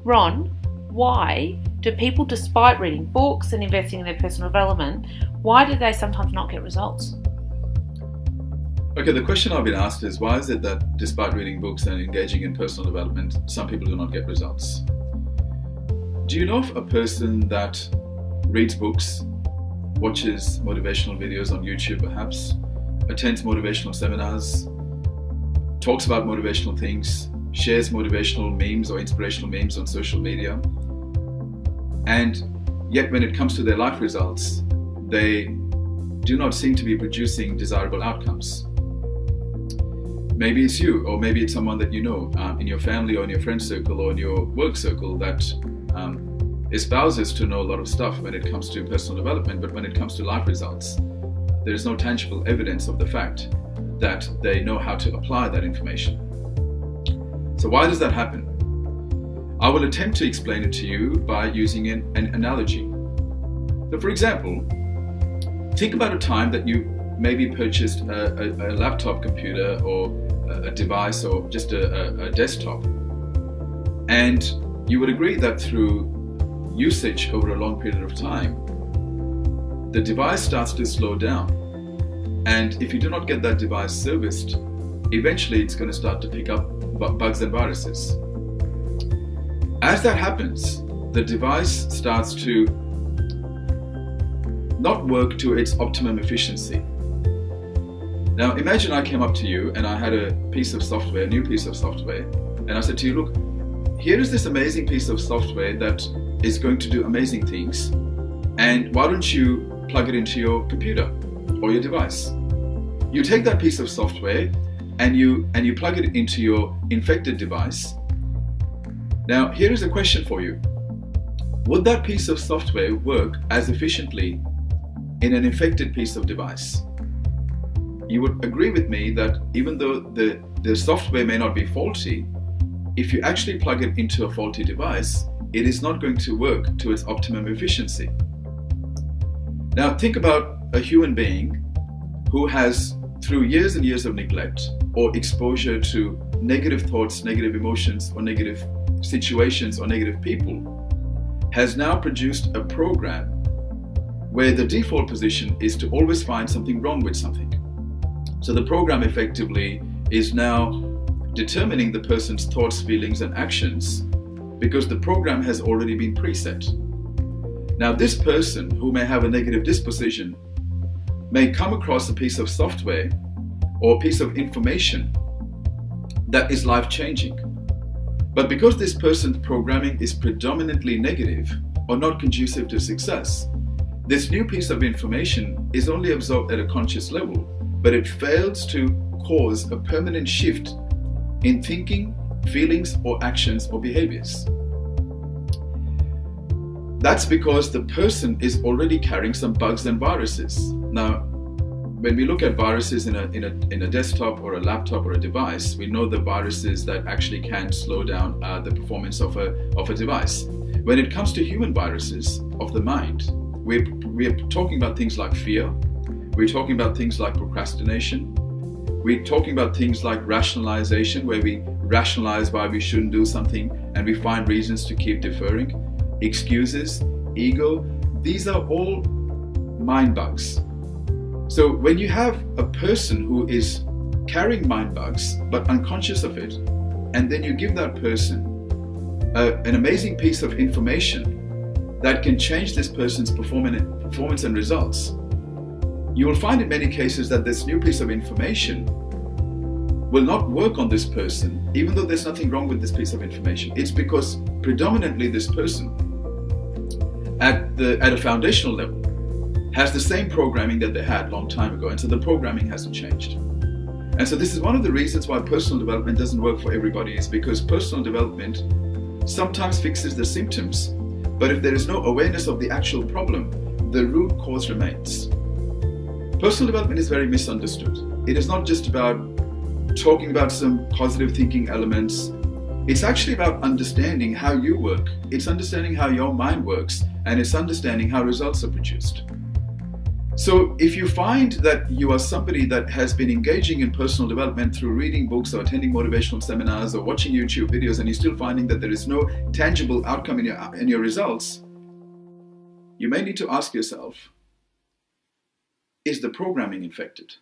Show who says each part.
Speaker 1: Ron, why do people, despite reading books and investing in their personal development, why do they sometimes not get results?
Speaker 2: Okay, the question I've been asked is, why is it that despite reading books and engaging in personal development, some people do not get results? Do you know of a person that reads books, watches motivational videos on YouTube perhaps, attends motivational seminars, talks about motivational things, shares motivational memes or inspirational memes on social media, and yet when it comes to their life results, they do not seem to be producing desirable outcomes? Maybe it's you, or maybe it's someone that you know in your family or in your friend circle or in your work circle that espouses to know a lot of stuff when it comes to personal development, but when it comes to life results, there is no tangible evidence of the fact that they know how to apply that information. So why does that happen? I will attempt to explain it to you by using an analogy. So for example, think about a time that you maybe purchased a laptop computer or a device or just a desktop, and you would agree that through usage over a long period of time, the device starts to slow down, and if you do not get that device serviced, eventually it's going to start to pick up bugs and viruses. As that happens, the device starts to not work to its optimum efficiency. Now imagine I came up to you and I had a piece of software, a new piece of software, and I said to you, look, here is this amazing piece of software that is going to do amazing things, and why don't you plug it into your computer or your device? You take that piece of software and you plug it into your infected device. Now here is a question for you. Would that piece of software work as efficiently in an infected piece of device? You would agree with me that even though the software may not be faulty, if you actually plug it into a faulty device, it is not going to work to its optimum efficiency. Now think about a human being who has, through years and years of neglect or exposure to negative thoughts, negative emotions, or negative situations or negative people, has now produced a program where the default position is to always find something wrong with something. So the program effectively is now determining the person's thoughts, feelings, and actions because the program has already been preset. Now this person who may have a negative disposition may come across a piece of software or a piece of information that is life-changing. But because this person's programming is predominantly negative or not conducive to success, this new piece of information is only absorbed at a conscious level, but it fails to cause a permanent shift in thinking, feelings, or actions or behaviors. That's because the person is already carrying some bugs and viruses. Now, when we look at viruses in a desktop or a laptop or a device, we know the viruses that actually can slow down the performance of a device. When it comes to human viruses of the mind, we're talking about things like fear, we're talking about things like procrastination, we're talking about things like rationalization, where we rationalize why we shouldn't do something and we find reasons to keep deferring, excuses, ego. These are all mind bugs. So when you have a person who is carrying mind bugs but unconscious of it, and then you give that person an amazing piece of information that can change this person's performance and results, you will find in many cases that this new piece of information will not work on this person, even though there's nothing wrong with this piece of information. It's because predominantly this person at a foundational level has the same programming that they had a long time ago, and so the programming hasn't changed. And so this is one of the reasons why personal development doesn't work for everybody, is because personal development sometimes fixes the symptoms, but if there is no awareness of the actual problem, the root cause remains. Personal development is very misunderstood. It is not just about talking about some positive thinking elements. It's actually about understanding how you work. It's understanding how your mind works, and it's understanding how results are produced. So if you find that you are somebody that has been engaging in personal development through reading books or attending motivational seminars or watching YouTube videos, and you're still finding that there is no tangible outcome in your results, you may need to ask yourself, is the programming infected?